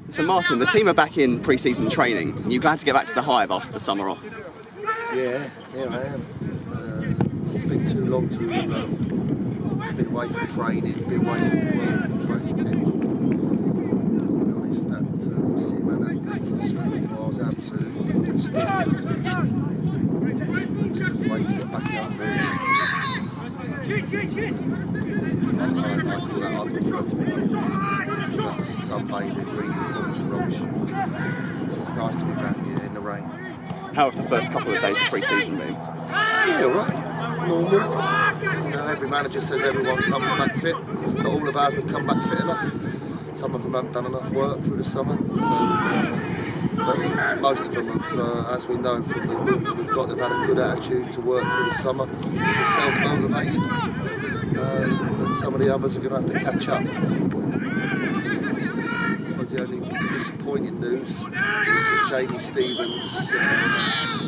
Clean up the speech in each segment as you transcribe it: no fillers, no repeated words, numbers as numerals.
So Martin, the team are back in pre-season training. Are you glad to get back to the Hive after the summer off? Yeah, I am. It's been too long to be away from training, to be away from work and training pitch. To be honest, that sitting around that blinking swing was absolutely stiff. Just wait to get back out really. I call that, I prefer to be that's sunbathing, reading books and rubbish. So it's nice to be back in the rain. How have the first couple of days of pre-season been? Yeah, all right. Normal. You know, every manager says everyone comes back fit, but all of ours have come back fit enough. Some of them haven't done enough work through the summer, but most of them have, as we know from the group we've got, they've had a good attitude to work through the summer. They're self-motivated, and some of the others are going to have to catch up. I suppose the only disappointing news is that Jamie Stevens,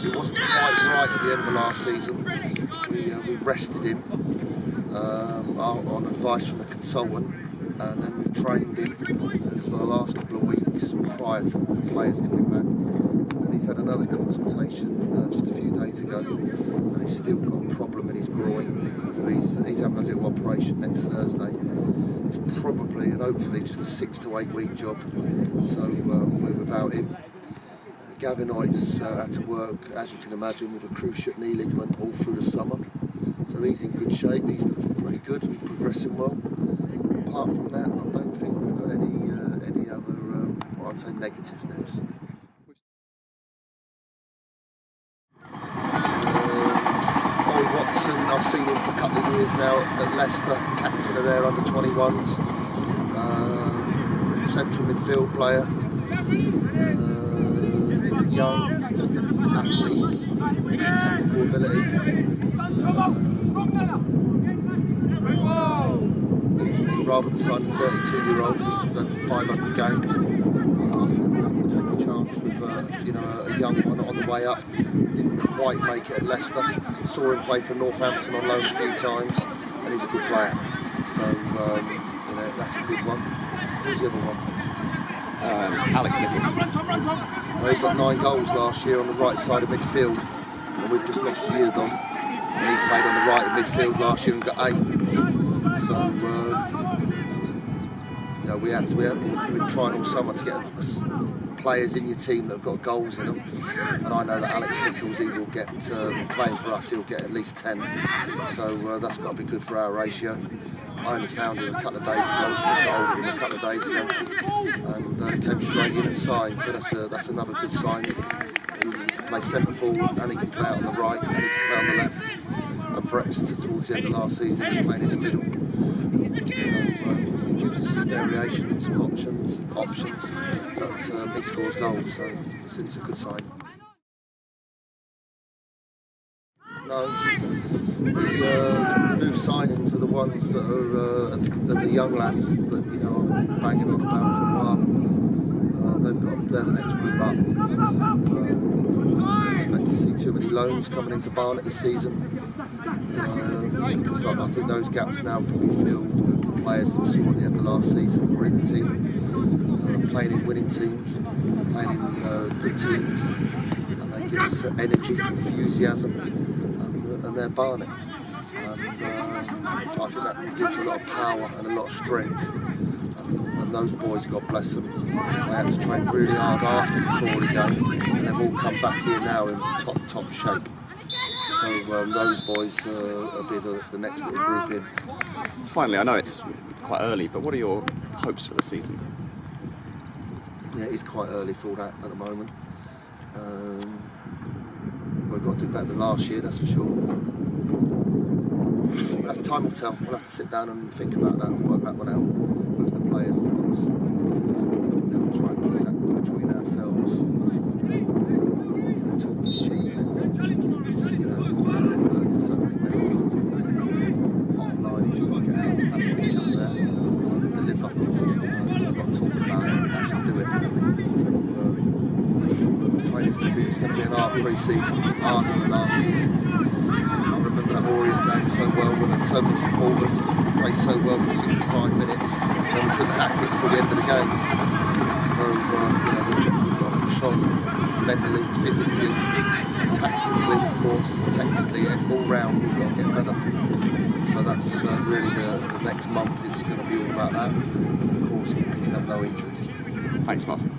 he wasn't quite right at the end of last season. We rested him on advice from the consultant, and then we've trained him for the last couple of weeks prior to the players coming back. And then he's had another consultation just a few days ago, and he's still got a problem in his groin, so he's having a little operation next Thursday. It's probably and hopefully just a 6 to 8 week job, so we're without him. Gavin Oitt's had to work, as you can imagine, with a cruciate knee ligament all through the summer, so he's in good shape, he's looking pretty good and progressing well. Apart from that, I don't think we've got any other, what I'd say, negative news. Boy Watson, I've seen him for a couple of years now at Leicester, captain of their under-21s, central midfield player, young athlete, technical ability. Rather than sign a 32-year-old who's spent 500 games, I think we're going to take a chance with a young one on the way up. Didn't quite make it at Leicester. Saw him play for Northampton on loan a few times, and he's a good player. So that's a good one. Who's the other one? Alex Nichols. Well, he got 9 goals last year on the right side of midfield, and we've just lost Yildon. And he played on the right of midfield last year and got 8. So. We've been trying all summer to get players in your team that have got goals in them, and I know that Alex Nichols, he will get playing for us. He'll get at least 10, so that's got to be good for our ratio. I only found him a couple of days ago, got hold of him a couple of days ago, and came straight in and signed. So that's another good sign. He can play centre forward, and he can play out on the right, and he can play on the left. And for Exeter towards the end of last season, he played in the middle. So gives us some variation and some options, but he scores goals, so it's a good sign. No, the new signings are the ones that are the young lads that I'm banging on about for a while. They're the next group up, so I expect to see too many loans coming into Barnet this season. Because I think those gaps now can be filled with the players that we saw at the end of last season that were in the team, playing in winning teams, playing in good teams, and they give us energy, enthusiasm, and they're Barnet. And I think that gives a lot of power and a lot of strength. And those boys, God bless them, they had to train really hard after the Crawley game, and they've all come back here now in top shape. So those boys will be the next little group in. Finally, I know it's quite early, but what are your hopes for the season? Yeah, it's quite early for all that at the moment. We've got to do better than last year, that's for sure. Time will tell. We'll have to sit down and think about that and work that one out with the players, of course. We'll try and keep that between ourselves. Talk is cheap, isn't it? So many times. Bottom line is you've got to get out that pitch up there and deliver. You've got to talk about it and actually do it. So training's going to be an hard pre-season, harder than last year. I remember that Orient game so well. We had so many supporters. We played so well for 65 minutes, and we couldn't hack it until the end of the game. So mentally, physically, tactically, of course, technically, all round we've got to get better. So that's really the next month is going to be all about that, and of course picking up no injuries. Thanks, Martin.